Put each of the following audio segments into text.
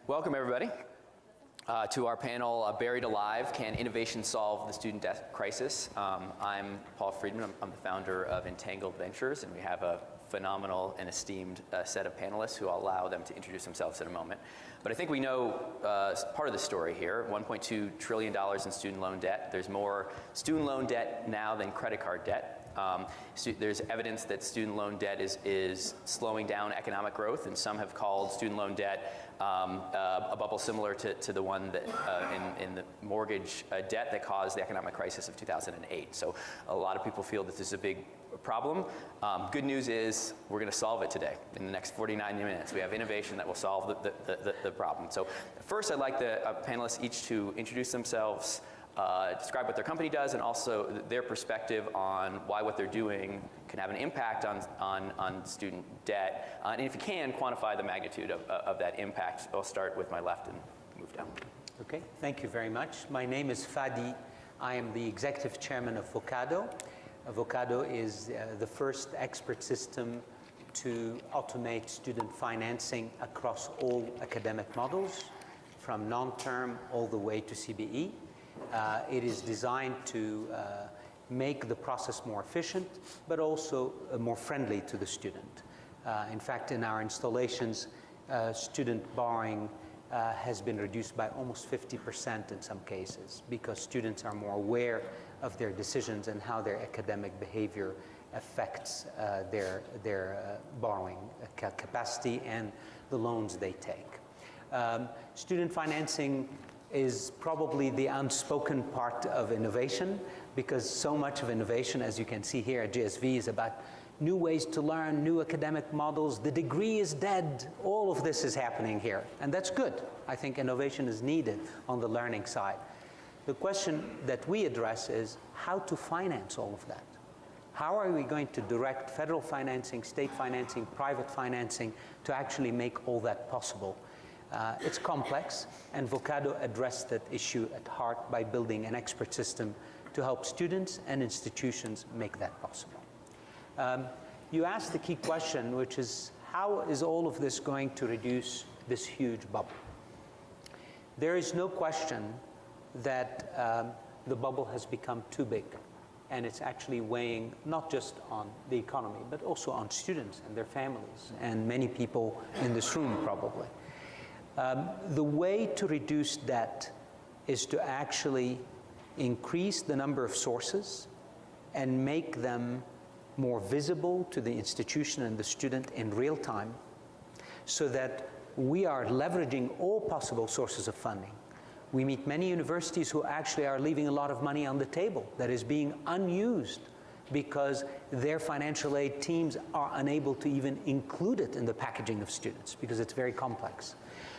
Welcome, everybody, to our panel, Buried Alive, Can Innovation Solve the Student Debt Crisis? I'm Paul Freedman. I'm the founder of Entangled Ventures, and we have a phenomenal and esteemed set of panelists who I'll allow them to introduce themselves in a moment. But I think we know part of the story here, $1.2 trillion in student loan debt. There's more student loan debt now than credit card debt. There's evidence that student loan debt is slowing down economic growth, and some have called student loan debt a bubble similar to the one that in the mortgage debt that caused the economic crisis of 2008. So a lot of people feel that this is a big problem. Good news is we're going to solve it today in the next 49 minutes. We have innovation that will solve the problem. So first I'd like the panelists each to introduce themselves, describe what their company does, and also their perspective on why what they're doing can have an impact on student debt. And if you can, quantify the magnitude of that impact. I'll start with my left and move down. Okay, thank you very much. My name is Fadi. I am the executive chairman of Vocado. Vocado is the first expert system to automate student financing across all academic models, from non-term all the way to CBE. It is designed to make the process more efficient, but also more friendly to the student. In fact, in our installations, student borrowing has been reduced by almost 50% in some cases, because students are more aware of their decisions and how their academic behavior affects their borrowing capacity and the loans they take. Student financing is probably the unspoken part of innovation, because so much of innovation, as you can see here at GSV, is about new ways to learn, new academic models. The degree is dead. All of this is happening here, and that's good. I think innovation is needed on the learning side. The question that we address is how to finance all of that. How are we going to direct federal financing, state financing, private financing to actually make all that possible? It's complex, and Vocado addressed that issue at heart by building an expert system to help students and institutions make that possible. You asked the key question, which is, how is all of this going to reduce this huge bubble? There is no question that the bubble has become too big, and it's actually weighing not just on the economy, but also on students and their families, and many people in this room probably. The way to reduce debt is to actually increase the number of sources and make them more visible to the institution and the student in real time, so that we are leveraging all possible sources of funding. We meet many universities who actually are leaving a lot of money on the table that is being unused because their financial aid teams are unable to even include it in the packaging of students because it's very complex.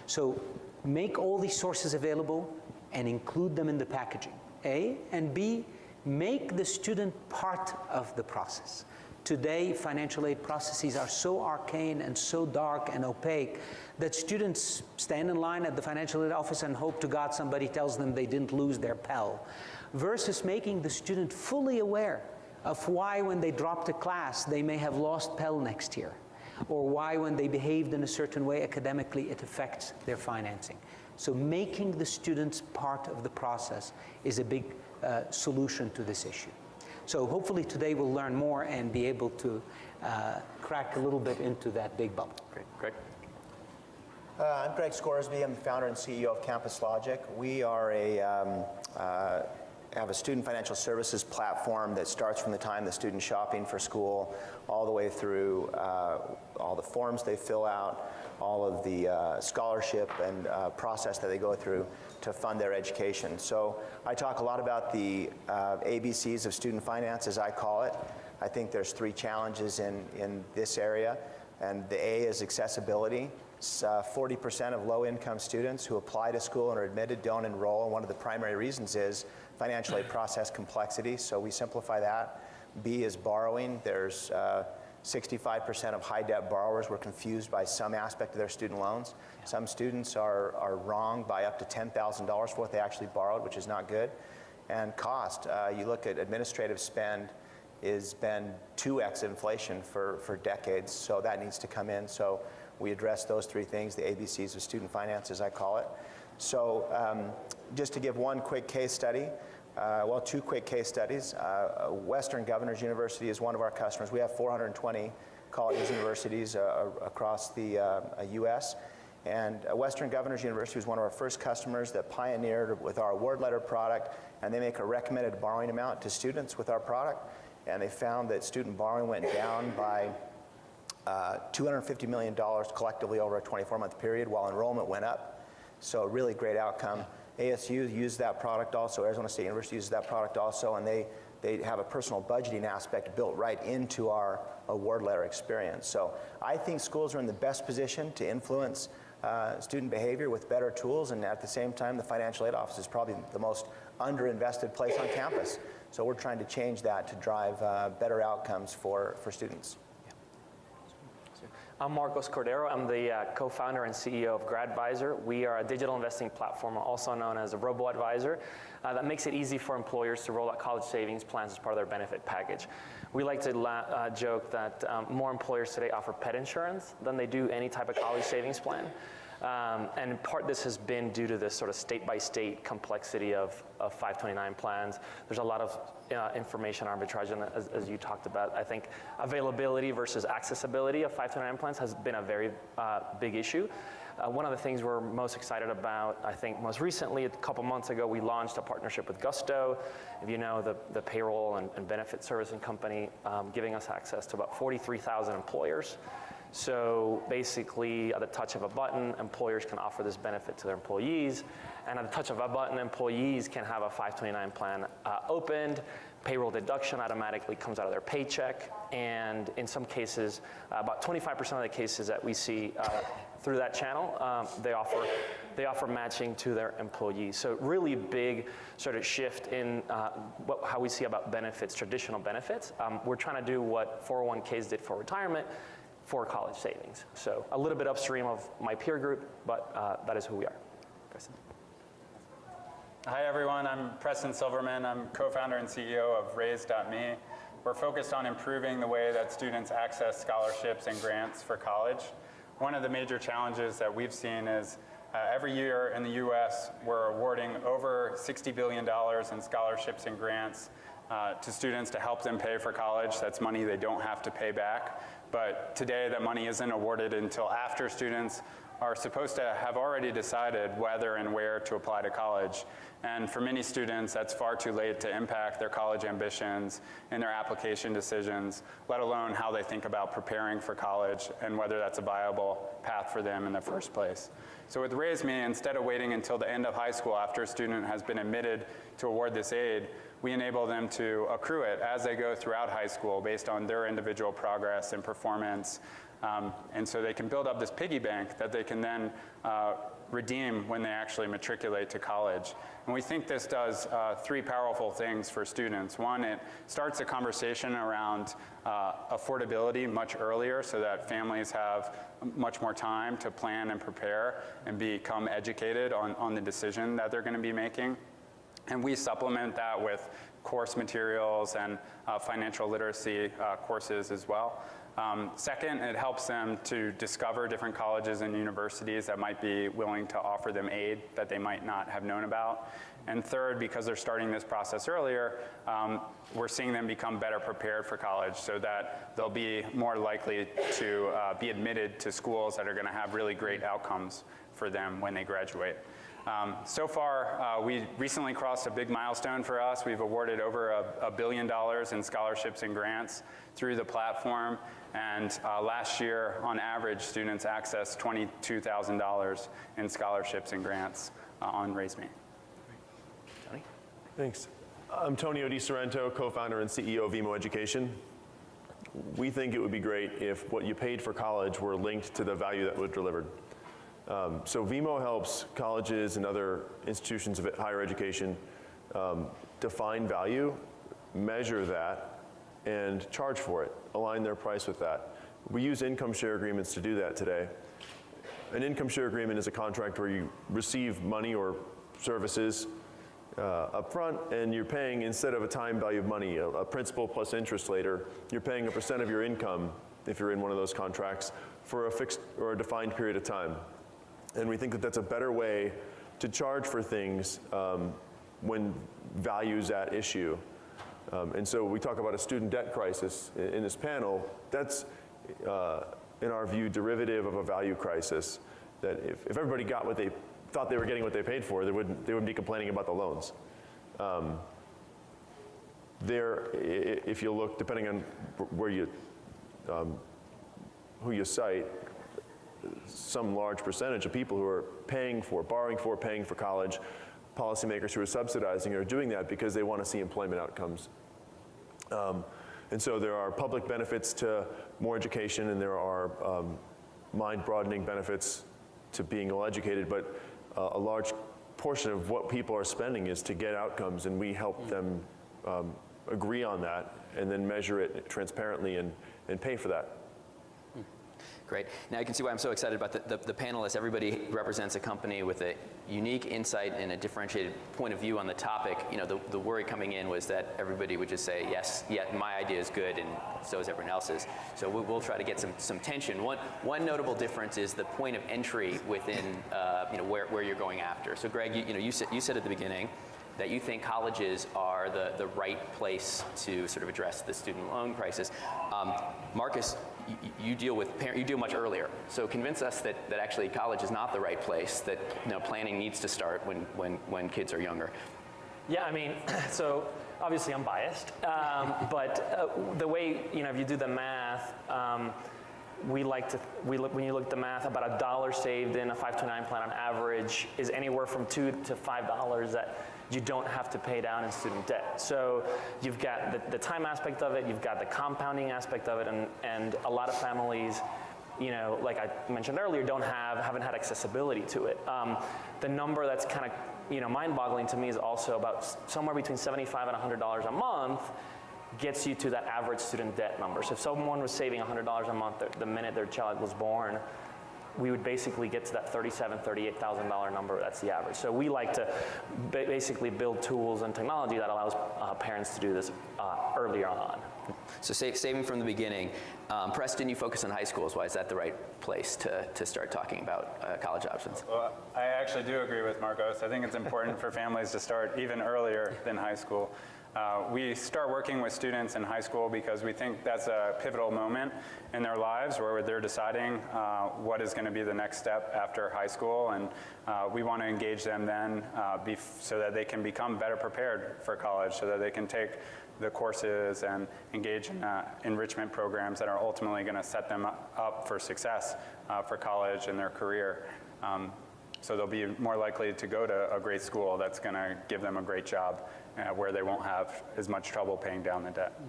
So make all these sources available and include them in the packaging, A, and B, make the student part of the process. Today, financial aid processes are so arcane and so dark and opaque that students stand in line at the financial aid office and hope to God somebody tells them they didn't lose their Pell, versus making the student fully aware of why when they dropped a class they may have lost Pell next year, or why when they behaved in a certain way academically it affects their financing. So making the students part of the process is a big solution to this issue. So hopefully today we'll learn more and be able to crack a little bit into that big bubble. Great. Gregg? I'm Gregg Scoresby. I'm the founder and CEO of CampusLogic. We are have a student financial services platform that starts from the time the student's shopping for school all the way through all the forms they fill out, all of the scholarship and process that they go through to fund their education. So I talk a lot about the ABCs of student finance, as I call it. I think there's 3 challenges in this area, and the A is accessibility. 40% of low-income students who apply to school and are admitted don't enroll, and one of the primary reasons is financial aid process complexity, so we simplify that. B is borrowing. There's 65% of high-debt borrowers were confused by some aspect of their student loans. Some students are wrong by up to $10,000 for what they actually borrowed, which is not good. And cost, you look at administrative spend, has been 2x inflation for decades, so that needs to come in. So We address those three things, the ABCs of student finance, as I call it. So just to give one quick case study, well, two quick case studies. Western Governors University is one of our customers. We have 420 colleges and universities across the U.S. And Western Governors University was one of our first customers that pioneered with our award letter product, and they make a recommended borrowing amount to students with our product. And they found that student borrowing went down by $250 million collectively over a 24-month period, while enrollment went up. So really great outcome. ASU used that product also, Arizona State University uses that product also, and they have a personal budgeting aspect built right into our award letter experience. So I think schools are in the best position to influence student behavior with better tools, and at the same time, the financial aid office is probably the most underinvested place on campus. So we're trying to change that to drive better outcomes for students. I'm Marcos Cordero. I'm the co-founder and CEO of Gradvisor. We are a digital investing platform, also known as a robo-advisor, that makes it easy for employers to roll out college savings plans as part of their benefit package. We like to joke that more employers today offer pet insurance than they do any type of college savings plan. And in part, this has been due to this sort of state-by-state complexity of 529 plans. There's a lot of information arbitrage, and as you talked about. I think availability versus accessibility of 529 plans has been a very big issue. One of the things we're most excited about, I think most recently, a couple months ago, we launched a partnership with Gusto. If you know, the payroll and benefit servicing company, giving us access to about 43,000 employers. So basically, at the touch of a button, employers can offer this benefit to their employees. And at the touch of a button, employees can have a 529 plan opened. Payroll deduction automatically comes out of their paycheck. And in some cases, about 25% of the cases that we see through that channel, they offer matching to their employees. So really big sort of shift in how we see about benefits, traditional benefits. We're trying to do what 401ks did for retirement, for college savings. So a little bit upstream of my peer group, but that is who we are. Preston. Hi everyone, I'm Preston Silverman. I'm co-founder and CEO of Raise.me. We're focused on improving the way that students access scholarships and grants for college. One of the major challenges that we've seen is every year in the US, we're awarding over $60 billion in scholarships and grants to students to help them pay for college. That's money they don't have to pay back. But today, that money isn't awarded until after students are supposed to have already decided whether and where to apply to college. And for many students, that's far too late to impact their college ambitions and their application decisions, let alone how they think about preparing for college and whether that's a viable path for them in the first place. So with RaiseMe, instead of waiting until the end of high school after a student has been admitted to award this aid, we enable them to accrue it as they go throughout high school based on their individual progress and performance. And so they can build up this piggy bank that they can then redeem when they actually matriculate to college. And we think this does three powerful things for students. One, it starts a conversation around affordability much earlier so that families have much more time to plan and prepare and become educated on the decision that they're going to be making. And we supplement that with course materials and financial literacy courses as well. Second, it helps them to discover different colleges and universities that might be willing to offer them aid that they might not have known about. And third, because they're starting this process earlier, we're seeing them become better prepared for college so that they'll be more likely to be admitted to schools that are going to have really great outcomes for them when they graduate. So far, we recently crossed a big milestone for us. We've awarded over $1 billion in scholarships and grants through the platform. And last year, on average, students accessed $22,000 in scholarships and grants on RaiseMe. Tony? Thanks. I'm Tonio DeSorrento, co-founder and CEO of Vemo Education. We think it would be great if what you paid for college were linked to the value that was delivered. So Vemo helps colleges and other institutions of higher education define value, measure that, and charge for it, align their price with that. We use income share agreements to do that today. An income share agreement is a contract where you receive money or services up front, and you're paying, instead of a time value of money, a principal plus interest later, you're paying a % of your income, if you're in one of those contracts, for a fixed or a defined period of time. And we think that that's a better way to charge for things when value's at issue. And so we talk about a student debt crisis in this panel. That's, in our view, derivative of a value crisis, that if everybody got what they thought they were getting what they paid for, they wouldn't be complaining about the loans. If you look, depending on where you, who you cite, some large percentage of people who are paying for college, policymakers who are subsidizing are doing that because they want to see employment outcomes. And so there are public benefits to more education, and there are mind-broadening benefits to being well-educated, but a large portion of what people are spending is to get outcomes, and we help them agree on that and then measure it transparently and pay for that. Great. Now you can see why I'm so excited about the panelists. Everybody represents a company with a unique insight and a differentiated point of view on the topic. You know, the worry coming in was that everybody would just say, yes, yeah, my idea is good, and so is everyone else's. So we'll try to get some tension. One notable difference is the point of entry within where you're going after. So Gregg, you said at the beginning that you think colleges are the right place to sort of address the student loan crisis. Marcus, you deal much earlier. So convince us that actually college is not the right place, that planning needs to start when kids are younger. Yeah, I mean, so obviously I'm biased, but the way, if you do the math, when you look at the math, about $1 saved in a 529 plan on average is anywhere from $2 to $5 that you don't have to pay down in student debt. So you've got the time aspect of it, you've got the compounding aspect of it, and a lot of families, like I mentioned earlier, haven't had accessibility to it. The number that's kind of mind-boggling to me is also about somewhere between $75 and $100 a month gets you to that average student debt number. So if someone was saving $100 a month the minute their child was born, we would basically get to that $37,000, $38,000 number. That's the average. So we like to basically build tools and technology that allows parents to do this earlier on. So saving from the beginning. Preston, you focus on high schools. Why is that the right place to start talking about college options? Well, I actually do agree with Marcos. I think it's important for families to start even earlier than high school. We start working with students in high school because we think that's a pivotal moment in their lives where they're deciding what is going to be the next step after high school, and we want to engage them then so that they can become better prepared for college, so that they can take the courses and engage in enrichment programs that are ultimately going to set them up for success for college and their career. So they'll be more likely to go to a great school that's going to give them a great job where they won't have as much trouble paying down the debt.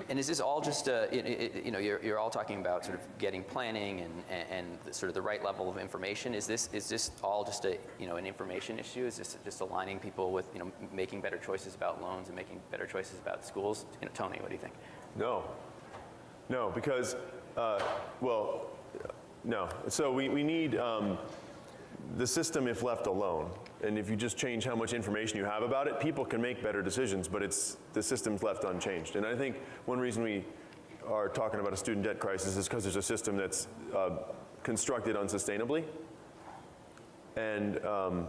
And is this all just, you're all talking about sort of getting planning and sort of the right level of information. Is this all just an information issue? Is this just aligning people with, making better choices about loans and making better choices about schools? Tony, what do you think? No, because, no. So we need the system if left alone. And if you just change how much information you have about it, people can make better decisions, but the system's left unchanged. And I think one reason we are talking about a student debt crisis is because there's a system that's constructed unsustainably. And I'm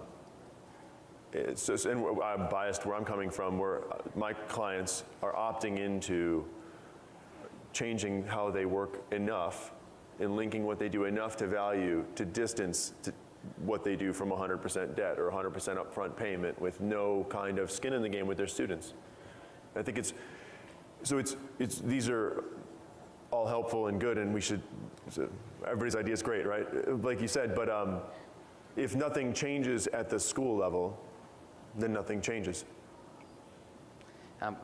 biased where I'm coming from, where my clients are opting into changing how they work enough and linking what they do enough to value to distance to what they do from 100% debt or 100% upfront payment with no kind of skin in the game with their students. I think these are all helpful and good, and everybody's idea is great, right? Like you said, but if nothing changes at the school level, then nothing changes. And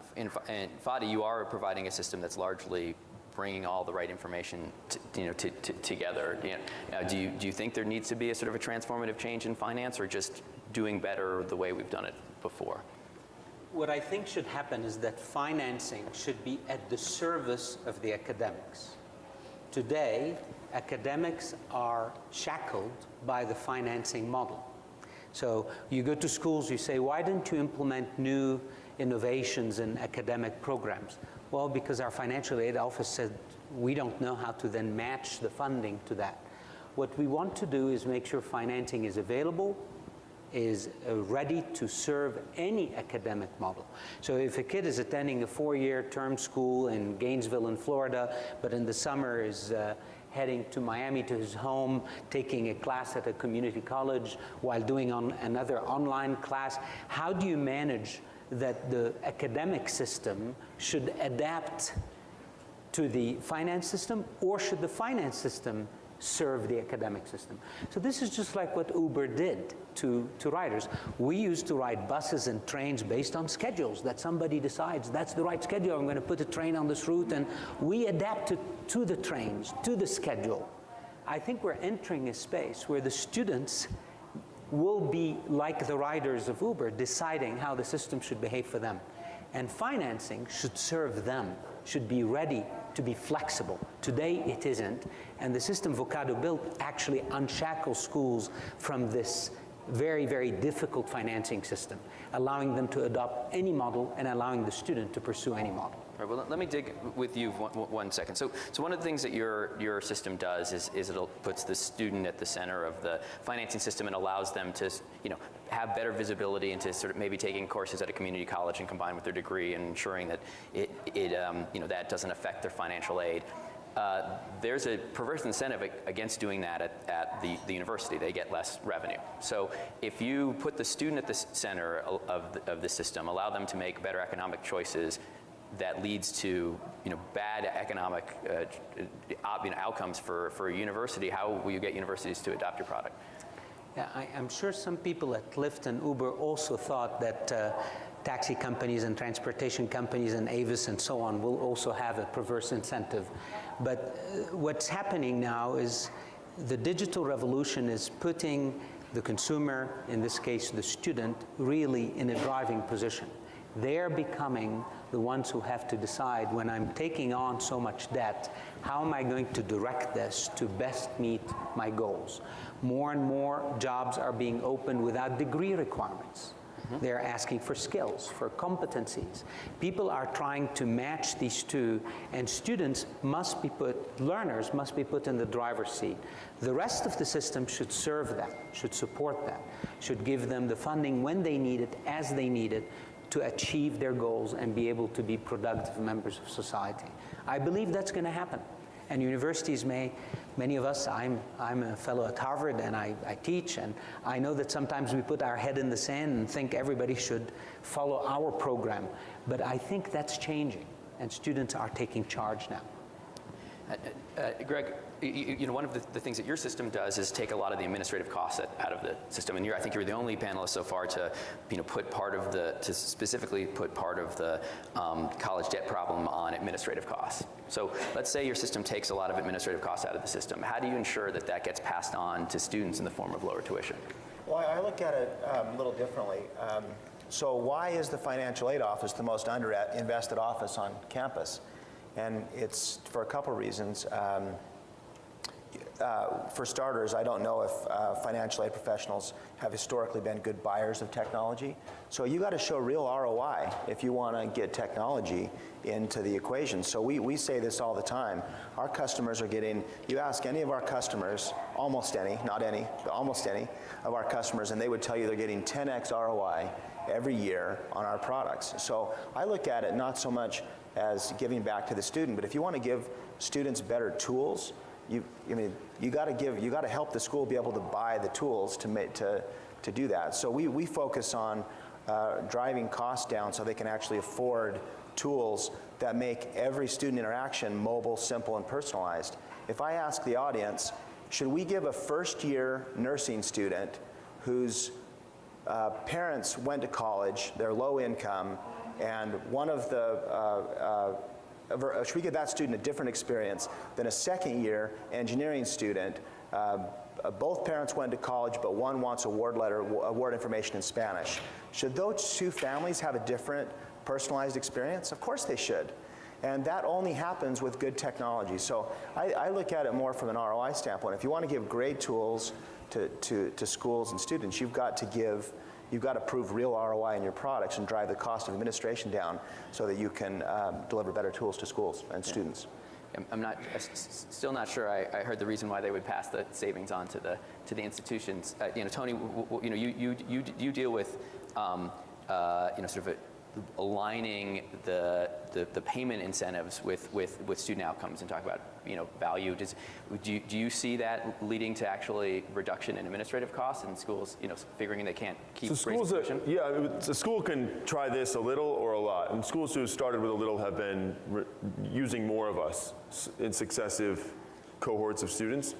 Fadi, you are providing a system that's largely bringing all the right information together. Do you think there needs to be a sort of a transformative change in finance, or just doing better the way we've done it before? What I think should happen is that financing should be at the service of the academics. Today, academics are shackled by the financing model. So you go to schools, you say, why don't you implement new innovations in academic programs? Well, because our financial aid office said We don't know how to then match the funding to that. What we want to do is make sure financing is available, is ready to serve any academic model. So if a kid is attending a 4-year term school in Gainesville in Florida, but in the summer is heading to Miami to his home, taking a class at a community college while doing another online class, how do you manage that the academic system should adapt to the finance system, or should the finance system serve the academic system? So this is just like what Uber did to riders. We used to ride buses and trains based on schedules that somebody decides, that's the right schedule, I'm going to put a train on this route, and we adapted to the trains, to the schedule. I think we're entering a space where the students will be like the riders of Uber, deciding how the system should behave for them. And financing should serve them, should be ready to be flexible. Today it isn't, and the system Vocado built actually unshackles schools from this very, very difficult financing system, allowing them to adopt any model and allowing the student to pursue any model. All right, well, let me dig with you one second. So one of the things that your system does is it puts the student at the center of the financing system and allows them to, have better visibility into sort of maybe taking courses at a community college and combine with their degree and ensuring that that doesn't affect their financial aid. There's a perverse incentive against doing that at the university. They get less revenue. So if you put the student at the center of the system, allow them to make better economic choices, that leads to bad economic outcomes for a university, how will you get universities to adopt your product? Yeah, I'm sure some people at Lyft and Uber also thought that taxi companies and transportation companies and Avis and so on will also have a perverse incentive. But what's happening now is the digital revolution is putting the consumer, in this case the student, really in a driving position. They're becoming the ones who have to decide, when I'm taking on so much debt, how am I going to direct this to best meet my goals? More and more jobs are being opened without degree requirements. They're asking for skills, for competencies. People are trying to match these two, and students must be learners must be put in the driver's seat. The rest of the system should serve them, should support them, should give them the funding when they need it, as they need it, to achieve their goals and be able to be productive members of society. I believe that's going to happen. And universities many of us, I'm a fellow at Harvard and I teach, and I know that sometimes we put our head in the sand and think everybody should follow our program. But I think that's changing, and students are taking charge now. Gregg, one of the things that your system does is take a lot of the administrative costs out of the system, and I think you're the only panelist so far to, specifically put part of the college debt problem on administrative costs. So let's say your system takes a lot of administrative costs out of the system. How do you ensure that that gets passed on to students in the form of lower tuition? Well, I look at it a little differently. So why is the financial aid office the most underinvested office on campus? And it's for a couple reasons. For starters, I don't know if financial aid professionals have historically been good buyers of technology. So you got to show real ROI if you want to get technology into the equation. So we say this all the time. Our customers are getting, you ask any of our customers, almost any, not any, but almost any of our customers, and they would tell you they're getting 10x ROI every year on our products. So I look at it not so much as giving back to the student, but if you want to give students better tools, you got to help the school be able to buy the tools to do that. So we focus on driving costs down so they can actually afford tools that make every student interaction mobile, simple, and personalized. If I ask the audience, should we give a first-year nursing student whose parents went to college, they're low income, and one of the should we give that student a different experience than a second-year engineering student? Both parents went to college, but one wants award information in Spanish. Should those two families have a different personalized experience? Of course they should. And that only happens with good technology. So I look at it more from an ROI standpoint. If you want to give great tools to schools and students, you've got to prove real ROI in your products and drive the cost of administration down so that you can deliver better tools to schools and students. I'm not, still not sure I heard the reason why they would pass the savings on to the institutions. Tony, you deal with sort of aligning the payment incentives with student outcomes and talk about value. Do you see that leading to actually reduction in administrative costs and schools figuring they can't keep raising tuition? A school can try this a little or a lot, and schools who started with a little have been using more of us in successive cohorts of students.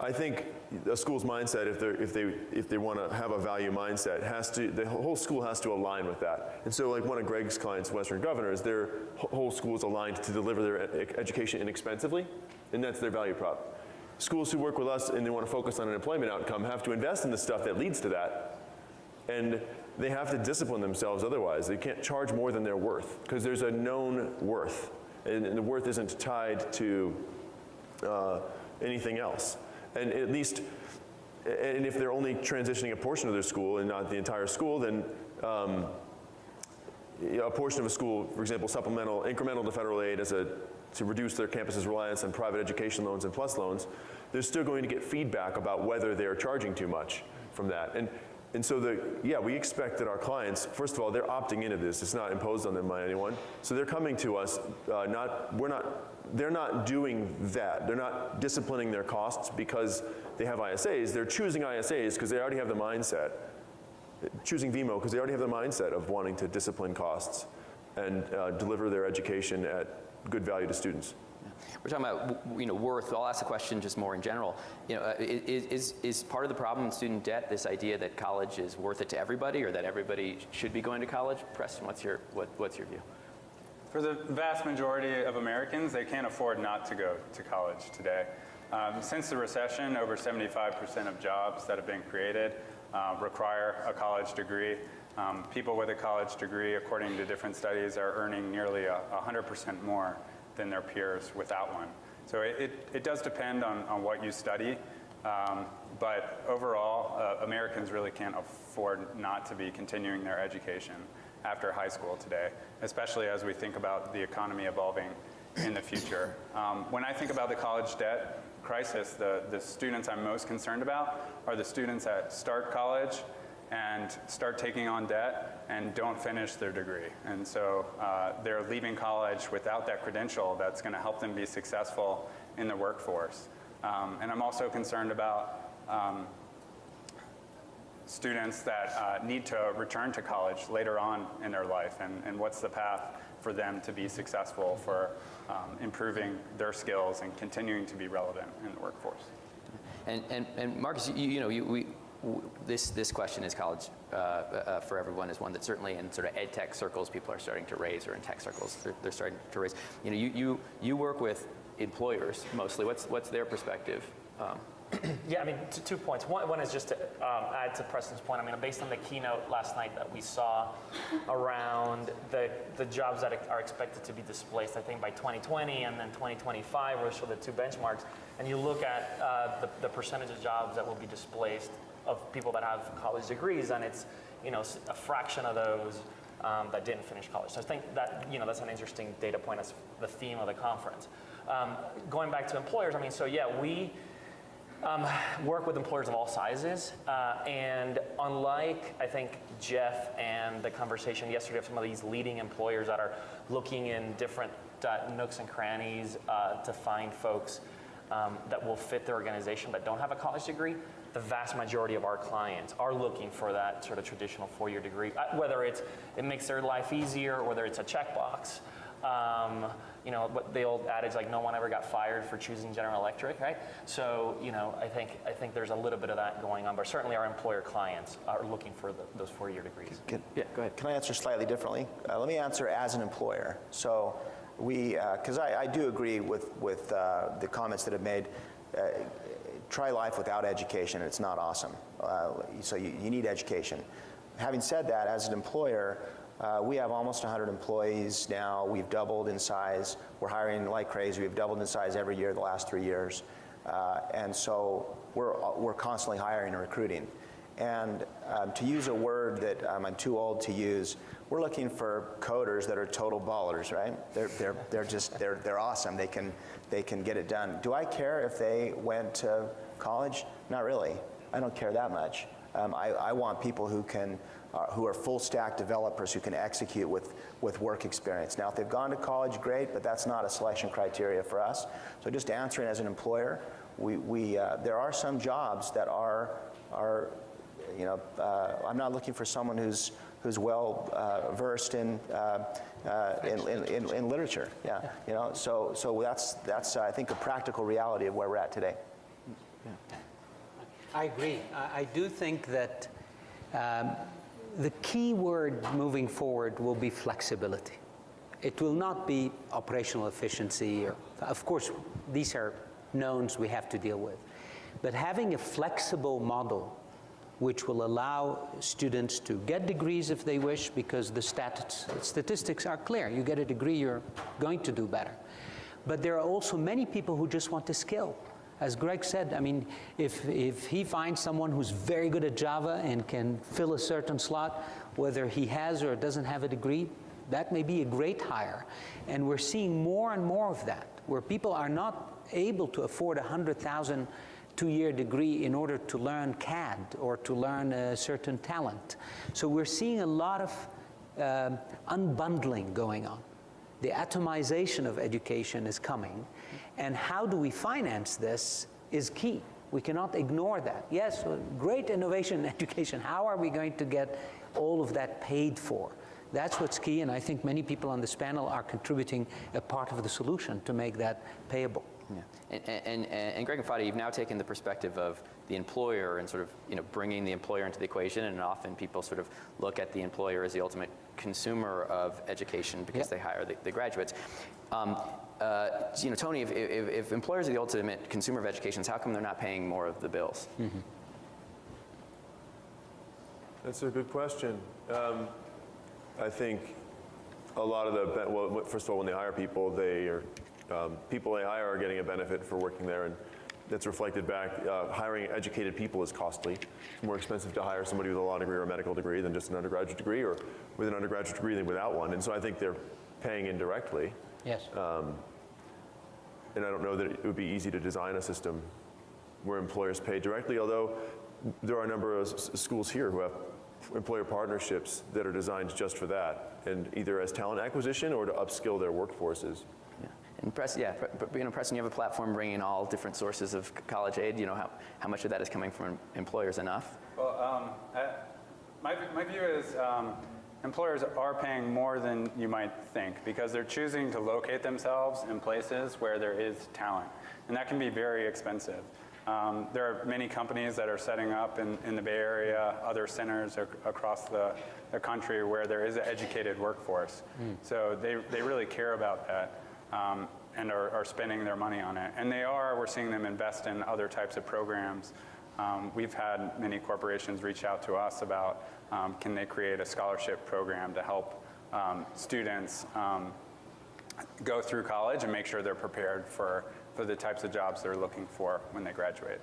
I think a school's mindset, if they want to have a value mindset, the whole school has to align with that. And so, like one of Gregg's clients, Western Governors, their whole school is aligned to deliver their education inexpensively, and that's their value prop. Schools who work with us and they want to focus on an employment outcome have to invest in the stuff that leads to that, and they have to discipline themselves otherwise. They can't charge more than their worth, because there's a known worth, and the worth isn't tied to anything else. And at least, and if they're only transitioning a portion of their school and not the entire school, then a portion of a school, for example, supplemental, incremental to federal aid to reduce their campus's reliance on private education loans and PLUS loans, they're still going to get feedback about whether they're charging too much from that. And so we expect that our clients, first of all, they're opting into this. It's not imposed on them by anyone. So they're coming to us, they're not doing that. They're not disciplining their costs because they have ISAs. They're choosing ISAs because they already have the mindset. Choosing Vemo because they already have the mindset of wanting to discipline costs and deliver their education at good value to students. We're talking about worth. I'll ask the question just more in general. Is part of the problem in student debt this idea that college is worth it to everybody, or that everybody should be going to college? Preston, what's your view? For the vast majority of Americans, they can't afford not to go to college today. Since the recession, over 75% of jobs that have been created require a college degree. People with a college degree, according to different studies, are earning nearly 100% more than their peers without one. So it does depend on what you study, but overall, Americans really can't afford not to be continuing their education after high school today, especially as we think about the economy evolving in the future. When I think about the college debt crisis, the students I'm most concerned about are the students that start college and start taking on debt and don't finish their degree. And so they're leaving college without that credential that's going to help them be successful in the workforce. And I'm also concerned about students that need to return to college later on in their life, and what's the path for them to be successful for improving their skills and continuing to be relevant in the workforce. And Marcus, this question is college for everyone is one that certainly in sort of ed tech circles people are starting to raise, or in tech circles they're starting to raise. You work with employers mostly. What's their perspective? Yeah, I mean, 2 points. One is just to add to Preston's point. I mean, based on the keynote last night that we saw around the jobs that are expected to be displaced, I think by 2020 and then 2025 were the two benchmarks, and you look at the percentage of jobs that will be displaced of people that have college degrees, and it's a fraction of those that didn't finish college. So I think that that's an interesting data point as the theme of the conference. Going back to employers, I mean, so yeah, we work with employers of all sizes, and unlike, I think, Jeff and the conversation yesterday of some of these leading employers that are looking in different nooks and crannies to find folks that will fit their organization but don't have a college degree, the vast majority of our clients are looking for that sort of traditional four-year degree, whether it makes their life easier, whether it's a checkbox. What the old adage, like, no one ever got fired for choosing General Electric, right? So, I think there's a little bit of that going on, but certainly our employer clients are looking for those four-year degrees. Yeah, go ahead. Can I answer slightly differently? Let me answer as an employer. So because I do agree with the comments that have made. Try life without education, it's not awesome. So you need education. Having said that, as an employer, we have almost 100 employees now. We've doubled in size. We're hiring like crazy. We've doubled in size every year the last 3 years. And so we're constantly hiring and recruiting. And to use a word that I'm too old to use, we're looking for coders that are total ballers, right? They're awesome. They can get it done. Do I care if they went to college? Not really. I don't care that much. I want people who are full stack developers who can execute with work experience. Now, if they've gone to college, great, but that's not a selection criteria for us. So just answering as an employer, there are some jobs that are I'm not looking for someone who's well versed in literature. Yeah, so that's I think a practical reality of where we're at today. I agree. I do think that the key word moving forward will be flexibility. It will not be operational efficiency. Of course, these are knowns we have to deal with. But having a flexible model which will allow students to get degrees if they wish, because the statistics are clear. You get a degree, you're going to do better. But there are also many people who just want a skill. As Gregg said, I mean, if he finds someone who's very good at Java and can fill a certain slot, whether he has or doesn't have a degree, that may be a great hire. And we're seeing more and more of that, where people are not able to afford a $100,000 two-year degree in order to learn CAD or to learn a certain talent. So we're seeing a lot of unbundling going on. The atomization of education is coming, and how do we finance this is key. We cannot ignore that. Yes, great innovation in education. How are we going to get all of that paid for? That's what's key, and I think many people on this panel are contributing a part of the solution to make that payable. Yeah. And Gregg and Fadi, you've now taken the perspective of the employer and sort of bringing the employer into the equation, and often people sort of look at the employer as the ultimate consumer of education because they hire the graduates. Tony, if employers are the ultimate consumer of education, how come they're not paying more of the bills? Mm-hmm. That's a good question. I think a lot of well, first of all, when they hire people, people they hire are getting a benefit for working there, and that's reflected back. Hiring educated people is costly. It's more expensive to hire somebody with a law degree or a medical degree than just an undergraduate degree, or with an undergraduate degree than without one. And so I think they're paying indirectly. Yes. And I don't know that it would be easy to design a system where employers pay directly, although there are a number of schools here who have employer partnerships that are designed just for that, and either as talent acquisition or to upskill their workforces. And Preston, Preston, you have a platform bringing all different sources of college aid. How much of that is coming from employers? Enough? Well, my view is employers are paying more than you might think because they're choosing to locate themselves in places where there is talent, and that can be very expensive. There are many companies that are setting up in the Bay Area, other centers across the country where there is an educated workforce. So they really care about that. And are spending their money on it. And we're seeing them invest in other types of programs. We've had many corporations reach out to us about can they create a scholarship program to help students go through college and make sure they're prepared for the types of jobs they're looking for when they graduate.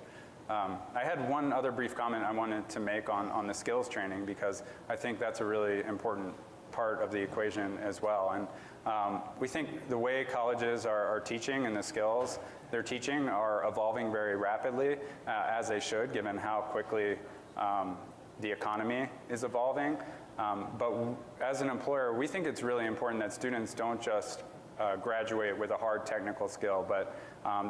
I had one other brief comment I wanted to make on the skills training, because I think that's a really important part of the equation as well. And we think the way colleges are teaching and the skills they're teaching are evolving very rapidly, as they should, given how quickly the economy is evolving. But as an employer, we think it's really important that students don't just graduate with a hard technical skill, but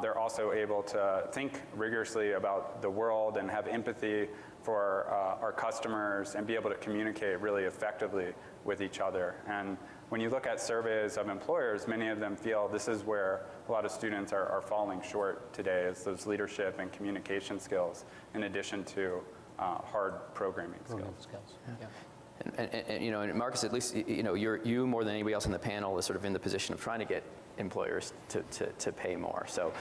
they're also able to think rigorously about the world and have empathy for our customers and be able to communicate really effectively with each other. And when you look at surveys of employers, many of them feel this is where a lot of students are falling short today, is those leadership and communication skills, in addition to hard programming skills. Yeah. And Marcus, at least you more than anybody else on the panel is sort of in the position of trying to get employers to pay more. So,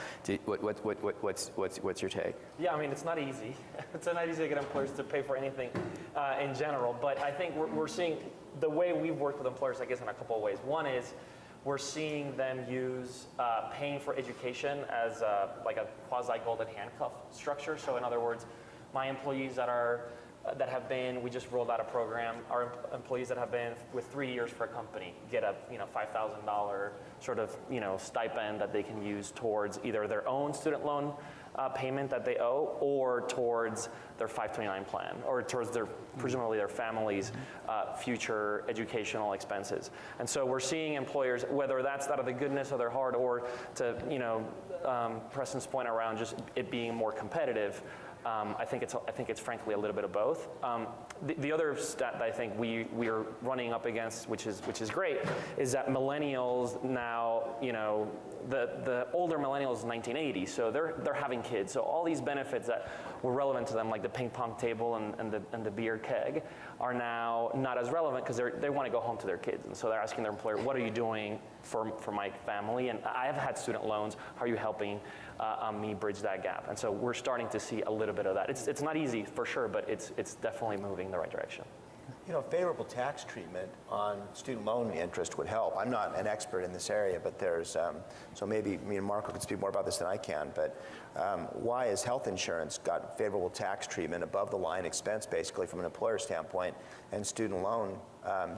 what's your take? Yeah, I mean, it's not easy. It's not easy to get employers to pay for anything in general. But I think we're seeing the way we've worked with employers, I guess, in a couple of ways. One is we're seeing them use paying for education as like a quasi-golden handcuff structure. So in other words, my employees that are that have been, we just rolled out a program, our employees that have been with 3 years for a company get a $5,000 sort of stipend that they can use towards either their own student loan payment that they owe, or towards their 529 plan, or towards their, presumably their family's future educational expenses. And so we're seeing employers, whether that's out of the goodness of their heart, or to Preston's point around just it being more competitive, I think it's frankly a little bit of both. The other stat that I think we are running up against, which is great, is that millennials now, the older millennials 1980, so they're having kids. So all these benefits that were relevant to them, like the ping pong table and the beer keg, are now not as relevant because they want to go home to their kids. And so they're asking their employer, what are you doing for my family? And I have had student loans. How are you helping me bridge that gap? And so we're starting to see a little bit of that. It's not easy for sure, but it's definitely moving in the right direction. Favorable tax treatment on student loan interest would help. I'm not an expert in this area, but there's, so maybe me and Marco could speak more about this than I can, but why has health insurance got favorable tax treatment above the line expense basically from an employer standpoint, and student loan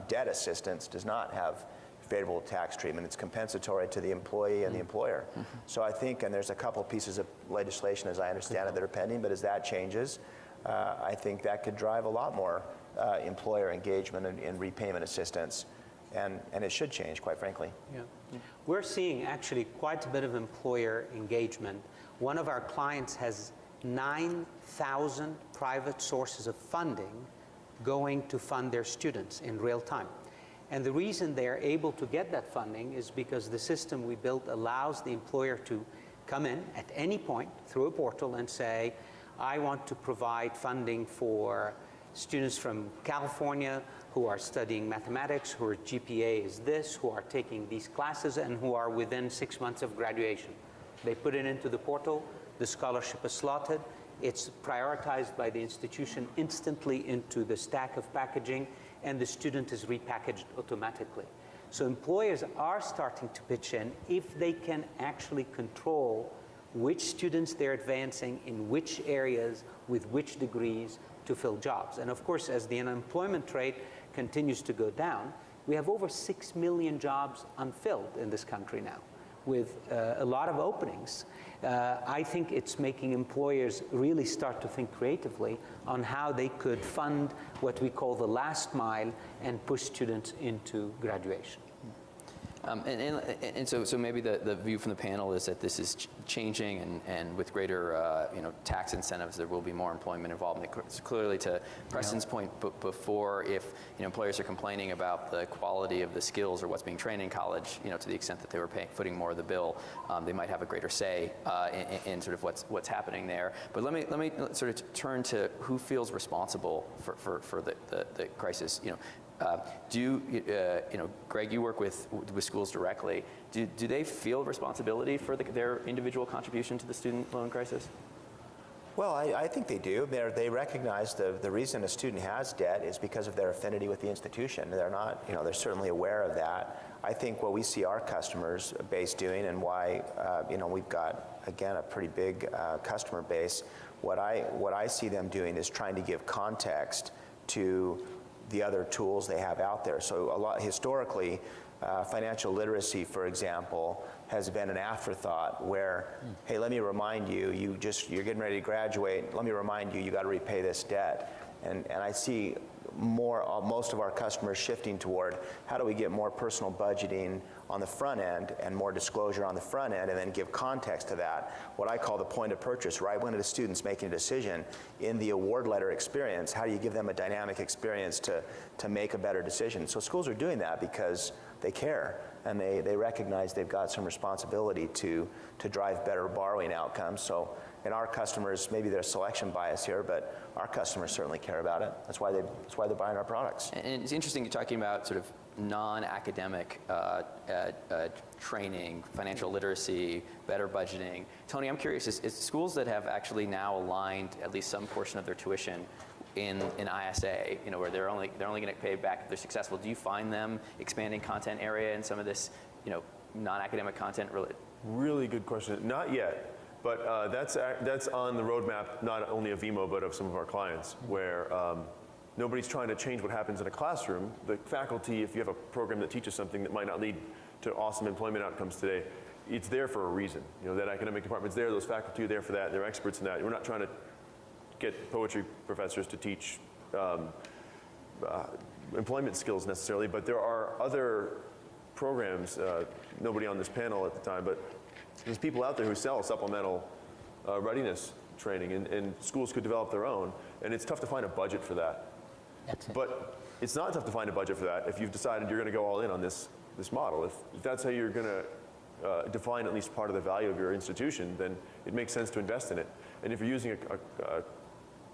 debt assistance does not have favorable tax treatment? It's compensatory to the employee and the employer. So I think, and there's a couple pieces of legislation as I understand it that are pending, but as that changes, I think that could drive a lot more employer engagement and repayment assistance, and it should change, quite frankly. Yeah. We're seeing actually quite a bit of employer engagement. One of our clients has 9,000 private sources of funding going to fund their students in real time. And the reason they're able to get that funding is because the system we built allows the employer to come in at any point through a portal and say, I want to provide funding for students from California who are studying mathematics, whose GPA is this, who are taking these classes, and who are within 6 months of graduation. They put it into the portal, the scholarship is slotted, it's prioritized by the institution instantly into the stack of packaging, and the student is repackaged automatically. So employers are starting to pitch in if they can actually control which students they're advancing in which areas with which degrees to fill jobs. And of course, as the unemployment rate continues to go down, we have over 6 million jobs unfilled in this country now, with a lot of openings. I think it's making employers really start to think creatively on how they could fund what we call the last mile and push students into graduation. And so maybe the view from the panel is that this is changing, and with greater tax incentives, there will be more employment involvement. Clearly, to Preston's point before, if employers are complaining about the quality of the skills or what's being trained in college, to the extent that they were footing more of the bill, they might have a greater say in sort of what's happening there. But let me sort of turn to who feels responsible for the crisis. Gregg, you work with schools directly. Do they feel responsibility for their individual contribution to the student loan crisis? Well, I think they do. They recognize the reason a student has debt is because of their affinity with the institution. They're not, they're certainly aware of that. I think what we see our customers base doing, and why, we've got, again, a pretty big customer base, what I see them doing is trying to give context to the other tools they have out there. So historically, financial literacy, for example, has been an afterthought where, hey, let me remind you, you're getting ready to graduate, let me remind you, you got to repay this debt. And I see most of our customers shifting toward how do we get more personal budgeting on the front end and more disclosure on the front end, and then give context to that, what I call the point of purchase, right when a student's making a decision in the award letter experience, how do you give them a dynamic experience to make a better decision? So schools are doing that because they care, and they recognize they've got some responsibility to drive better borrowing outcomes. So in our customers, maybe there's selection bias here, but our customers certainly care about it. That's why they're buying our products. And it's interesting you're talking about sort of non-academic training, financial literacy, better budgeting. Tony, I'm curious, is schools that have actually now aligned at least some portion of their tuition in ISA, where they're only going to pay back if they're successful, do you find them expanding content area and some of this, non-academic content? Really good question. Not yet. But that's on the roadmap, not only of Vemo, but of some of our clients, where nobody's trying to change what happens in a classroom. The faculty, if you have a program that teaches something that might not lead to awesome employment outcomes today, it's there for a reason. You know, that academic department's there, those faculty are there for that, they're experts in that. We're not trying to get poetry professors to teach employment skills necessarily, but there are other programs, nobody on this panel at the time, but there's people out there who sell supplemental readiness training, and schools could develop their own, and it's tough to find a budget for that. That's it. But it's not tough to find a budget for that if you've decided you're going to go all in on this model. If that's how you're going to define at least part of the value of your institution, then it makes sense to invest in it. And if you're using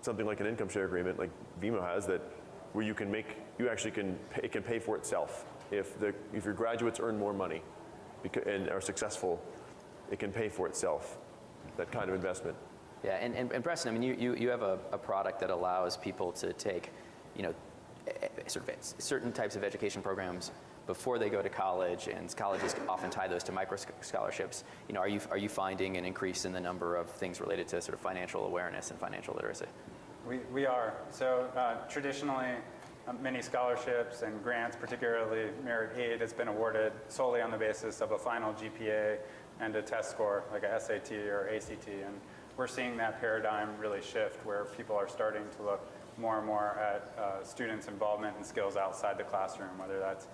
something like an income share agreement, like Vemo has, that where you can it can pay for itself. If your graduates earn more money and are successful, it can pay for itself. That kind of investment. Yeah, and Preston, I mean, you have a product that allows people to take, you know, sort of certain types of education programs before they go to college, and colleges often tie those to micro scholarships. You know, are you finding an increase in the number of things related to sort of financial awareness and financial literacy? We are. So traditionally, many scholarships and grants, particularly merit aid, has been awarded solely on the basis of a final GPA and a test score, like a SAT or ACT. And we're seeing that paradigm really shift, where people are starting to look more and more at students' involvement and skills outside the classroom, whether that's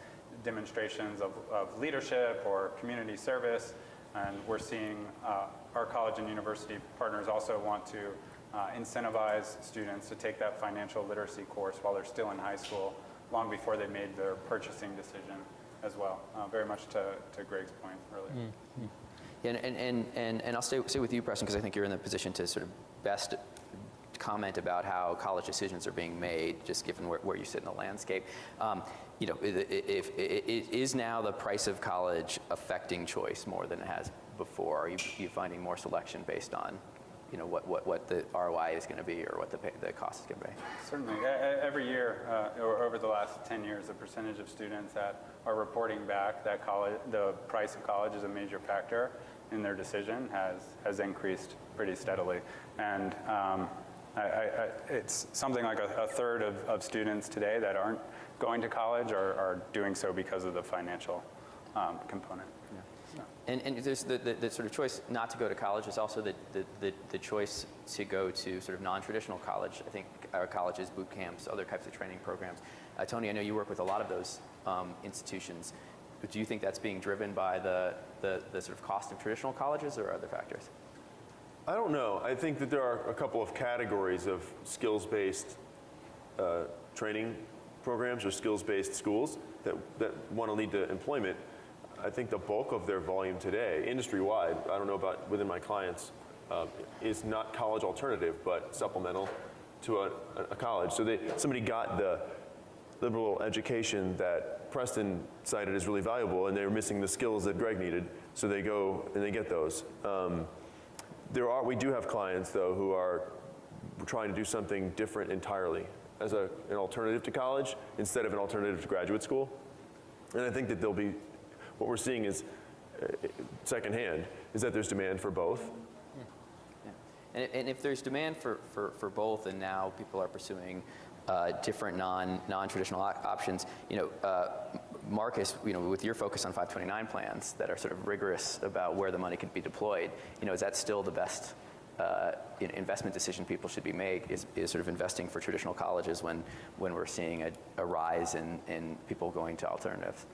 demonstrations of leadership or community service. And we're seeing our college and university partners also want to incentivize students to take that financial literacy course while they're still in high school, long before they made their purchasing decision as well. Very much to Gregg's point earlier. Mm-hmm. And I'll stay with you, Preston, because I think you're in the position to sort of best comment about how college decisions are being made, just given where you sit in the landscape. You know, is now the price of college affecting choice more than it has before? Are you finding more selection based on, you know, what the ROI is going to be, or what the cost is going to be? Certainly. Every year, or over the last 10 years, the percentage of students that are reporting back that the price of college is a major factor in their decision has increased pretty steadily. And it's something like a third of students today that aren't going to college are doing so because of the financial component. Yeah. So. And there's the sort of choice not to go to college. There's also the choice to go to sort of non-traditional college. I think our colleges, boot camps, other types of training programs. Tony, I know you work with a lot of those institutions. But do you think that's being driven by the sort of cost of traditional colleges, or other factors? I don't know. I think that there are a couple of categories of skills-based training programs or skills-based schools that want to lead to employment. I think the bulk of their volume today, industry-wide, I don't know about within my clients, is not college alternative, but supplemental to a college. So somebody got the liberal education that Preston cited as really valuable, and they were missing the skills that Gregg needed, so they go and they get those. We do have clients, though, who are trying to do something different entirely as an alternative to college instead of an alternative to graduate school. And I think that what we're seeing is, secondhand, is that there's demand for both. Yeah. And if there's demand for both, and now people are pursuing different non-traditional options, you know, Marcus, you know, with your focus on 529 plans that are sort of rigorous about where the money can be deployed, you know, is that still the best investment decision people should be made, is sort of investing for traditional colleges when we're seeing a rise in people going to alternatives?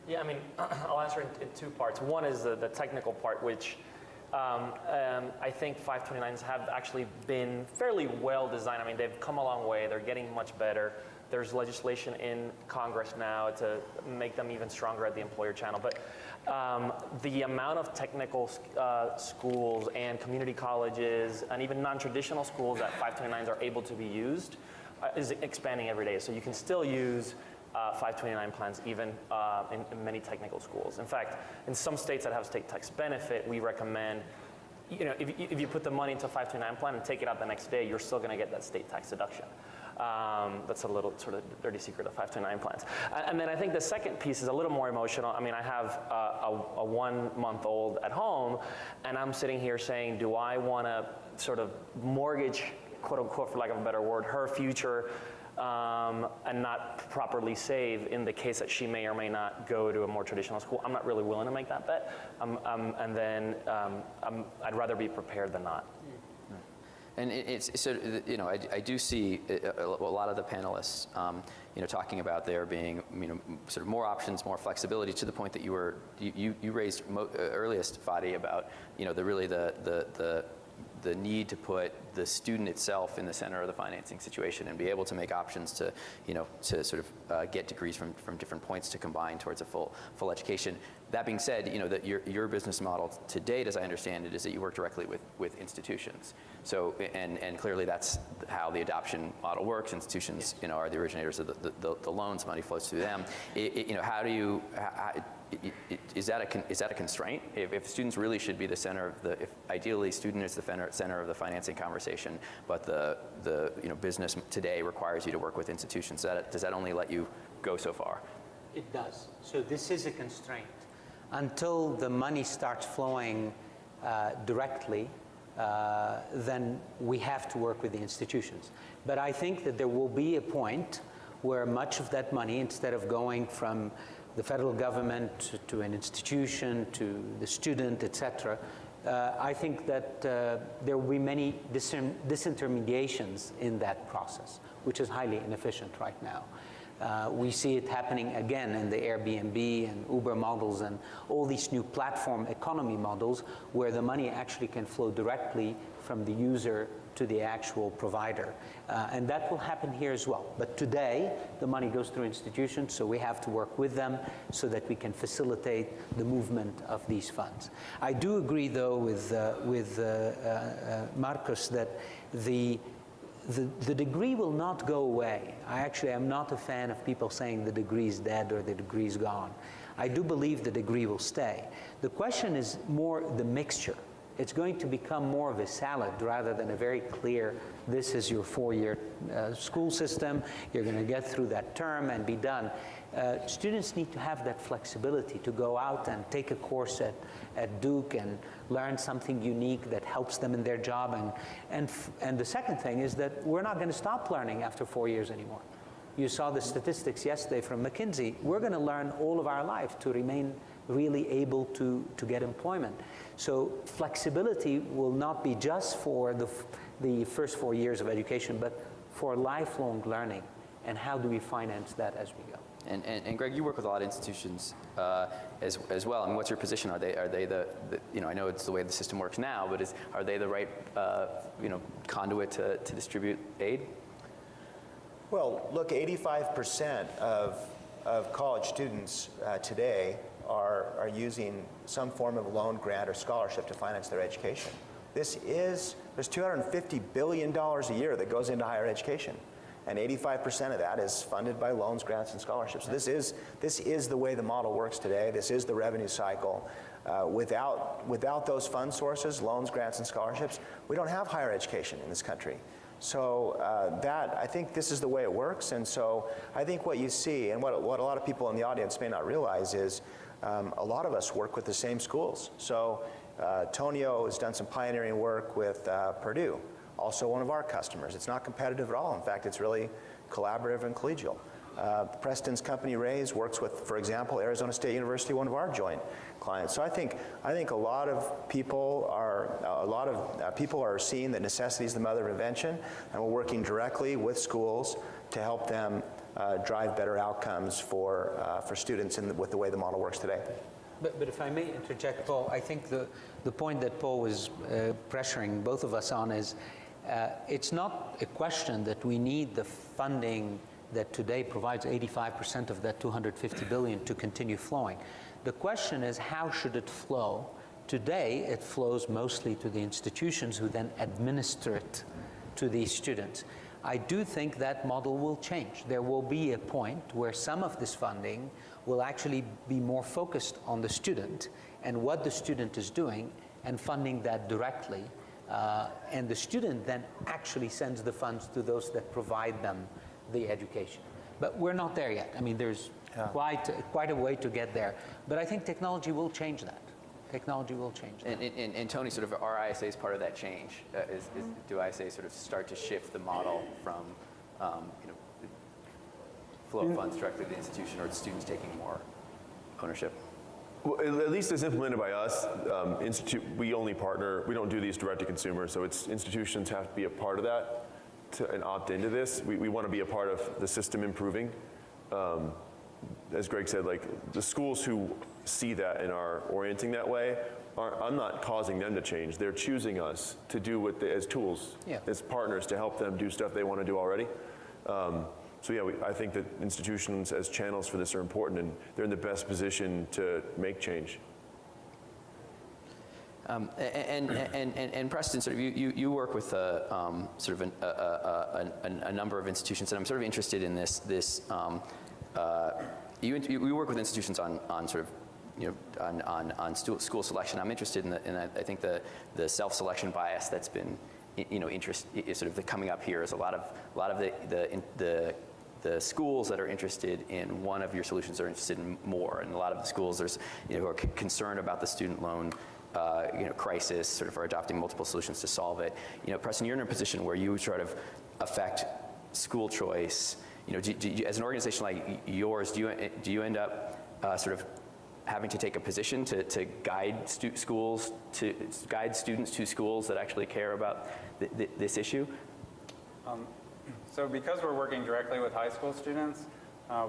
Yeah, I mean, I'll answer in two parts. One is the technical part, which I think 529s have actually been fairly well designed. I mean, they've come a long way. They're getting much better. There's legislation in Congress now to make them even stronger at the employer channel. But the amount of technical schools and community colleges and even non-traditional schools that 529s are able to be used is expanding every day. So you can still use 529 plans even in many technical schools. In fact, in some states that have state tax benefit, we recommend, you know, if you put the money into a 529 plan and take it out the next day, you're still going to get that state tax deduction. That's a little sort of dirty secret of 529 plans. And then I think the second piece is a little more emotional. I mean, I have a 1-month-old at home, and I'm sitting here saying, do I want to sort of mortgage, quote unquote, for lack of a better word, her future and not properly save in the case that she may or may not go to a more traditional school? I'm not really willing to make that bet. And then I'd rather be prepared than not. And it's so, you know, I do see a lot of the panelists, you know, talking about there being, you know, sort of more options, more flexibility, to the point that you raised earliest, Fadi, about, you know, the need to put the student itself in the center of the financing situation and be able to make options to, you know, to sort of get degrees from different points to combine towards a full education. That being said, you know, that your business model to date, as I understand it, is that you work directly with institutions. So, and clearly that's how the adoption model works. Institutions, you know, are the originators of the loans. Money flows through them. You know, how do you? Is that a constraint? If students really should be the center of if ideally student is the center of the financing conversation, but the you know, business today requires you to work with institutions, does that only let you go so far? It does. So this is a constraint. Until the money starts flowing directly, then we have to work with the institutions. But I think that there will be a point where much of that money, instead of going from the federal government to an institution, to the student, etc., I think that there will be many disintermediations in that process, which is highly inefficient right now. We see it happening again in the Airbnb and Uber models and all these new platform economy models where the money actually can flow directly from the user to the actual provider. And that will happen here as well. But today, the money goes through institutions, so we have to work with them so that we can facilitate the movement of these funds. I do agree, though, with Marcos that the degree will not go away. I actually am not a fan of people saying the degree is dead or the degree is gone. I do believe the degree will stay. The question is more the mixture. It's going to become more of a salad rather than a very clear, this is your 4-year school system, you're going to get through that term and be done. Students need to have that flexibility to go out and take a course at Duke and learn something unique that helps them in their job. And the second thing is that we're not going to stop learning after 4 years anymore. You saw the statistics yesterday from McKinsey. We're going to learn all of our life to remain really able to get employment. So flexibility will not be just for the first 4 years of education, but for lifelong learning. And how do we finance that as we go? And Gregg, you work with a lot of institutions as well. I mean, what's your position? Are they the you know, I know it's the way the system works now, but are they the right you know, conduit to distribute aid? Well, look, 85% of college students today are using some form of loan, grant, or scholarship to finance their education. There's $250 billion a year that goes into higher education, and 85% of that is funded by loans, grants, and scholarships. So this is the way the model works today. This is the revenue cycle. Without those fund sources, loans, grants, and scholarships, we don't have higher education in this country. So I think this is the way it works. And so I think what you see, and what a lot of people in the audience may not realize, is a lot of us work with the same schools. So Tonio has done some pioneering work with Purdue, also one of our customers. It's not competitive at all. In fact, it's really collaborative and collegial. Preston's company Raise works with, for example, Arizona State University, one of our joint clients. So I think a lot of people are seeing that necessity is the mother of invention, and we're working directly with schools to help them drive better outcomes for students with the way the model works today. But if I may interject, Paul, I think the point that Paul was pressuring both of us on is it's not a question that we need the funding that today provides 85% of that $250 billion to continue flowing. The question is, how should it flow? Today, it flows mostly to the institutions who then administer it to these students. I do think that model will change. There will be a point where some of this funding will actually be more focused on the student and what the student is doing and funding that directly and the student then actually sends the funds to those that provide them the education. But we're not there yet. I mean, there's quite a way to get there. But I think technology will change that. Technology will change that. And Tony, sort of are ISAs part of that change? Do ISAs sort of start to shift the model from flow of funds directly to the institution, or students taking more ownership? Well, at least as implemented by us, we only partner, we don't do these direct to consumer, so institutions have to be a part of that and opt into this. We want to be a part of the system improving. As Gregg said, like the schools who see that and are orienting that way, I'm not causing them to change. They're choosing us to do as tools, as partners to help them do stuff they want to do already. So yeah, I think that institutions as channels for this are important, and they're in the best position to make change. And Preston, sort of you work with sort of a number of institutions, and I'm sort of interested in this. You work with institutions on sort of on school selection. I'm interested in I think the self-selection bias that's been is sort of coming up here is a lot of the schools that are interested in one of your solutions are interested in more, and a lot of the schools who are concerned about the student loan crisis sort of are adopting multiple solutions to solve it. Preston, you're in a position where you sort of affect school choice. As an organization like yours, do you end up sort of having to take a position to guide schools to guide students to schools that actually care about this issue? So because we're working directly with high school students,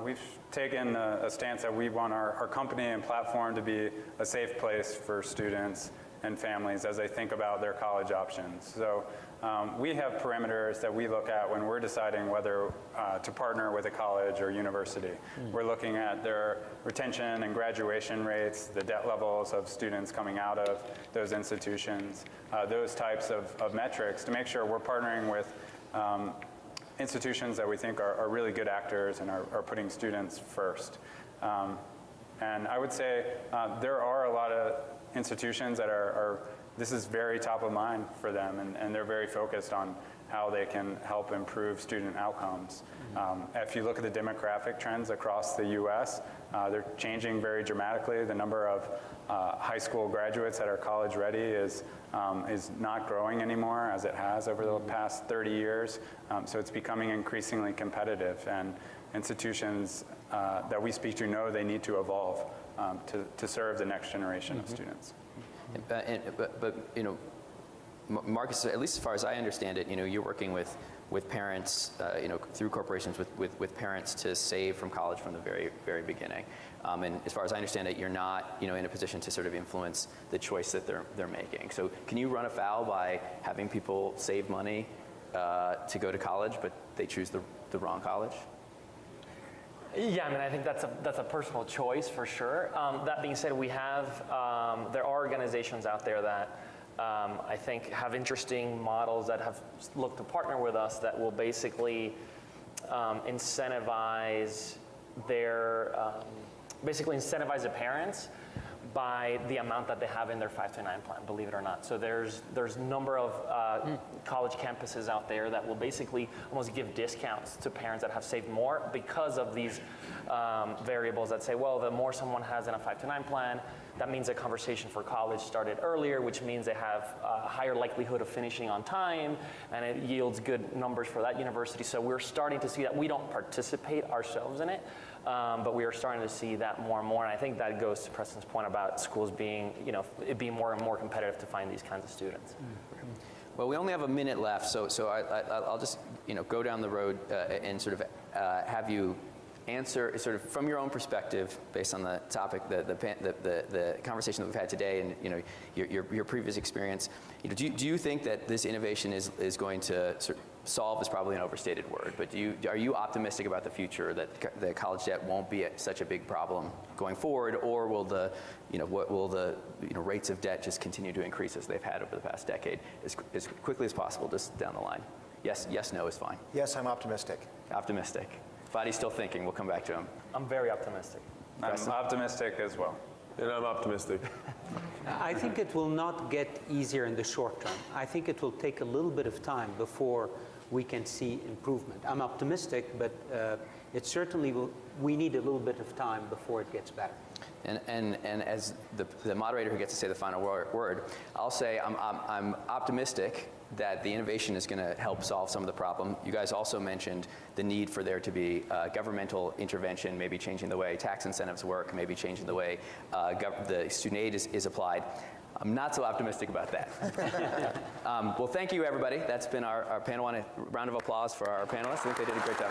we've taken a stance that we want our company and platform to be a safe place for students and families as they think about their college options. So we have parameters that we look at when we're deciding whether to partner with a college or university. We're looking at their retention and graduation rates, the debt levels of students coming out of those institutions, those types of metrics to make sure we're partnering with institutions that we think are really good actors and are putting students first. And I would say there are a lot of institutions that this is very top of mind for them, and they're very focused on how they can help improve student outcomes. If you look at the demographic trends across the US, they're changing very dramatically. The number of high school graduates that are college ready is not growing anymore as it has over the past 30 years. So it's becoming increasingly competitive, and institutions that we speak to know they need to evolve to serve the next generation of students. But Marcus, at least as far as I understand it, you're working with parents, through corporations with parents to save from college from the very, very beginning. And as far as I understand it, you're not, in a position to sort of influence the choice that they're making. So can you run afoul by having people save money to go to college, but they choose the wrong college? Yeah, I mean, I think that's a personal choice for sure. That being said, we have there are organizations out there that I think have interesting models that have looked to partner with us that will basically incentivize the parents by the amount that they have in their 529 plan, believe it or not. So there's a number of college campuses out there that will basically almost give discounts to parents that have saved more because of these variables that say, well, the more someone has in a 529 plan, that means a conversation for college started earlier, which means they have a higher likelihood of finishing on time, and it yields good numbers for that university. So we're starting to see that. We don't participate ourselves in it, but we are starting to see that more and more. And I think that goes to Preston's point about schools being, it being more and more competitive to find these kinds of students. Well, we only have a minute left, so I'll just go down the road and sort of have you answer sort of from your own perspective based on the topic, the conversation that we've had today, and your previous experience. Do you think that this innovation is going to sort of solve is probably an overstated word, but are you optimistic about the future that the college debt won't be such a big problem going forward, or will the rates of debt just continue to increase as they've had over the past decade as quickly as possible, just down the line? Yes, no is fine. Yes, I'm optimistic. Optimistic. Fadi's still thinking. We'll come back to him. I'm very optimistic. I'm optimistic as well. And I'm optimistic. I think it will not get easier in the short term. I think it will take a little bit of time before we can see improvement. I'm optimistic, but it certainly will, we need a little bit of time before it gets better. And as the moderator who gets to say the final word, I'll say I'm optimistic that the innovation is going to help solve some of the problem. You guys also mentioned the need for there to be governmental intervention, maybe changing the way tax incentives work, maybe changing the way the student aid is applied. I'm not so optimistic about that. Well, thank you, everybody. That's been our panel. A round of applause for our panelists. I think they did a great job.